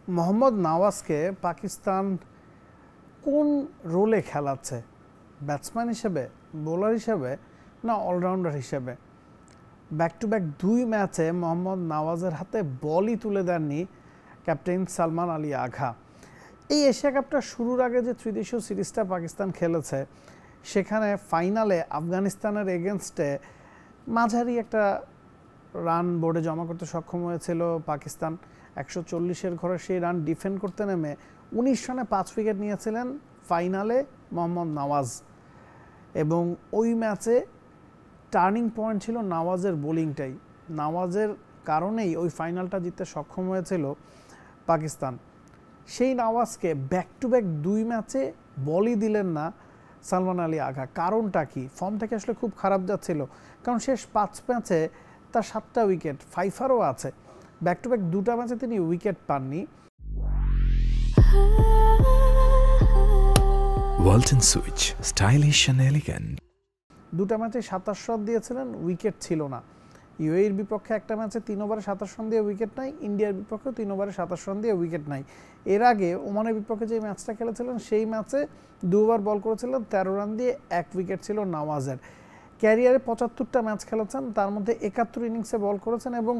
মোহাম্মদ নওয়াজকে পাকিস্তান কোন রোলে খেলাচ্ছে, ব্যাটসম্যান হিসেবে, বোলার হিসেবে না অলরাউন্ডার হিসেবে? ব্যাক টু ব্যাক 2 ম্যাচে মোহাম্মদ নওয়াজের হাতে বলই তুলে দেননি ক্যাপ্টেন সালমান আলী আগা। এই এশিয়া কাপটা শুরুর আগে যে ত্রিদেশীয় সিরিজটা পাকিস্তান খেলেছে সেখানে ফাইনালে আফগানিস্তানের এগেনস্টে মাঝারি একটা রান বোর্ডে জমা করতে সক্ষম হয়েছিল পাকিস্তান। 140-এর ঘরে সেই রান ডিফেন্ড করতে নেমে 19 রানে 5 উইকেট নিয়েছিলেন ফাইনালে মোহাম্মদ নওয়াজ, এবং ওই ম্যাচে টার্নিং পয়েন্ট ছিল নওয়াজের বোলিংটাই। নওয়াজের কারণেই ওই ফাইনালটা জিততে সক্ষম হয়েছিল পাকিস্তান। সেই নওয়াজকে ব্যাক টু ব্যাক 2 ম্যাচে বলই দিলেন না সালমান আলী আগা। কারণটা কি? ফর্ম থেকে আসলে খুব খারাপ যাচ্ছিল, কারণ শেষ 5 ম্যাচে তার 7টা উইকেট, ফাইফারও আছে। ব্যাক টু ব্যাক 2টা ম্যাচে তিনি উইকেট পাননি। Walton switch, stylish and elegant. 2টা ম্যাচে 27 রান দিয়েছিলেন, উইকেট ছিল না। ইউএইর বিপক্ষে একটা ম্যাচে 3 ওভারে 27 রান দিয়ে উইকেট নাই, ইন্ডিয়ার বিপক্ষেও 3 ওভারে 27 রান দিয়ে উইকেট নাই। এর আগে ওমানের বিপক্ষে যে ম্যাচটা খেলেছিলেন সেই ম্যাচে 2 ওভার বল করেছিলেন, 13 রান দিয়ে 1 উইকেট ছিল নওয়াজের। ক্যারিয়ারে 75টা ম্যাচ খেলেছেন, তার মধ্যে 71 ইনিংসে বল করেছেন, এবং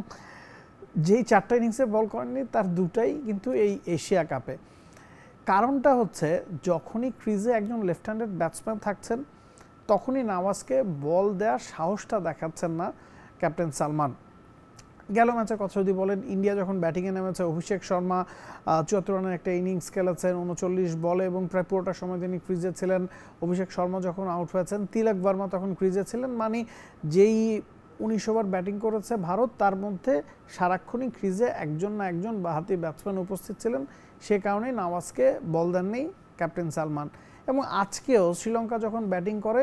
যেই 4টা ইনিংসে বল করেননি তার 2টাই কিন্তু এই এশিয়া কাপে। কারণটা হচ্ছে যখনই ক্রিজে একজন লেফট হ্যান্ডেড ব্যাটসম্যান থাকছেন তখনই নওয়াজকে বল দেওয়ার সাহসটা দেখাচ্ছেন না ক্যাপ্টেন সালমান। গেল ম্যাচের কথা যদি বলেন, ইন্ডিয়া যখন ব্যাটিংয়ে নেমেছে, অভিষেক শর্মা 74 রানের একটা ইনিংস খেলেছেন 39 বলে, এবং প্রায় পুরোটা সময় তিনি ক্রিজে ছিলেন। অভিষেক শর্মা যখন আউট হয়েছেন, তিলক ভার্মা তখন ক্রিজে ছিলেন। মানে যেই 19 ওভার ব্যাটিং করেছে ভারত, তার মধ্যে সারাক্ষণই ক্রিজে একজন না একজন বাঁহাতি ব্যাটসম্যান উপস্থিত ছিলেন। সে কারণেই নওয়াজকে বল দেননি ক্যাপ্টেন সালমান। এবং আজকেও শ্রীলঙ্কা যখন ব্যাটিং করে,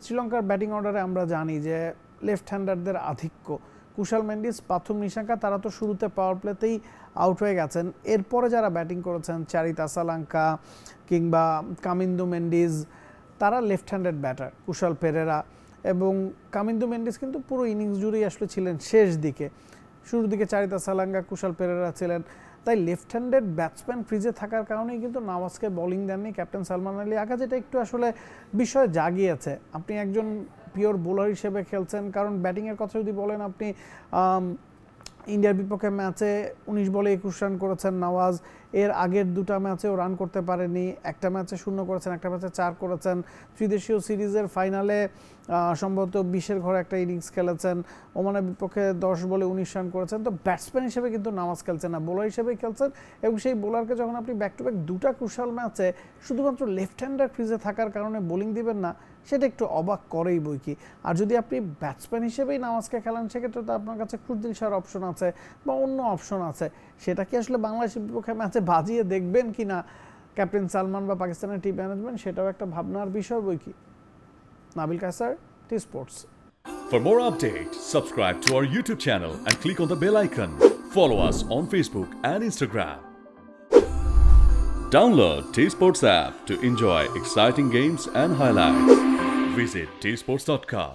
শ্রীলঙ্কার ব্যাটিং অর্ডারে আমরা জানি যে লেফট হ্যান্ডারদের আধিক্য। কুশাল মেন্ডিস, পাথুম নিশাঙ্কা তারা তো শুরুতে পাওয়ার প্লেতেই আউট হয়ে গেছেন। এরপরে যারা ব্যাটিং করেছেন, চারিত আসালাঙ্কা কিংবা কামিন্দু মেন্ডিস, তারা left handed batter. Kushal Perera এবং কামিন্দু মেন্ডিস কিন্তু পুরো ইনিংস জুড়েই আসলে ছিলেন শেষ দিকে। শুরুর দিকে চারিত আসালাঙ্কা, কুশাল পেরেরা ছিলেন। তাই লেফট হ্যান্ডেড ব্যাটসম্যান ক্রিজে থাকার কারণেই কিন্তু নওয়াজকে বোলিং দেননি ক্যাপ্টেন সালমান আলী আগা, যেটা একটু আসলে বিষয় জাগিয়েছে। আপনি একজন পিওর বোলার হিসেবে খেলছেন, কারণ ব্যাটিংয়ের কথা যদি বলেন, আপনি ইন্ডিয়ার বিপক্ষে ম্যাচে 19 বলে 21 রান করেছেন নওয়াজ। এর আগের 2টা ম্যাচেও রান করতে পারেনি, একটা ম্যাচে 0 করেছেন, একটা ম্যাচে 4 করেছেন। ত্রিদেশীয় সিরিজের ফাইনালে সম্ভবত 20-এর ঘরে একটা ইনিংস খেলেছেন। ওমানের বিপক্ষে 10 বলে 19 রান করেছেন। তো ব্যাটসম্যান হিসেবে কিন্তু নওয়াজ খেলছেন না, বোলার হিসেবেই খেলছেন। এবং সেই বোলারকে যখন আপনি ব্যাক টু ব্যাক 2টা ক্রুশাল ম্যাচে শুধুমাত্র লেফট হ্যান্ডার ক্রিজে থাকার কারণে বোলিং দিবেন না, সেটা একটু অবাক করেই বই কি। আর যদি আপনি ব্যাটসম্যান হিসেবেই নওয়াজকে খেলান, সেক্ষেত্রে তো আপনার কাছে খুরদিল শাহর অপশন আছে বা অন্য অপশন আছে। সেটা কি আসলে বাংলাদেশের বিপক্ষে ম্যাচে বাজিয়ে দেখবেন কিনা ক্যাপ্টেন সালমান বা পাকিস্তানের টিম ম্যানেজমেন্ট, সেটাও একটা ভাবনার বিষয় বই কি। Nabil Kaiser, T Sports. For more updates, subscribe to our YouTube channel and click on the bell icon. Follow us on Facebook and Instagram. Download T Sports app to enjoy exciting games and highlights. Visit tsports.com.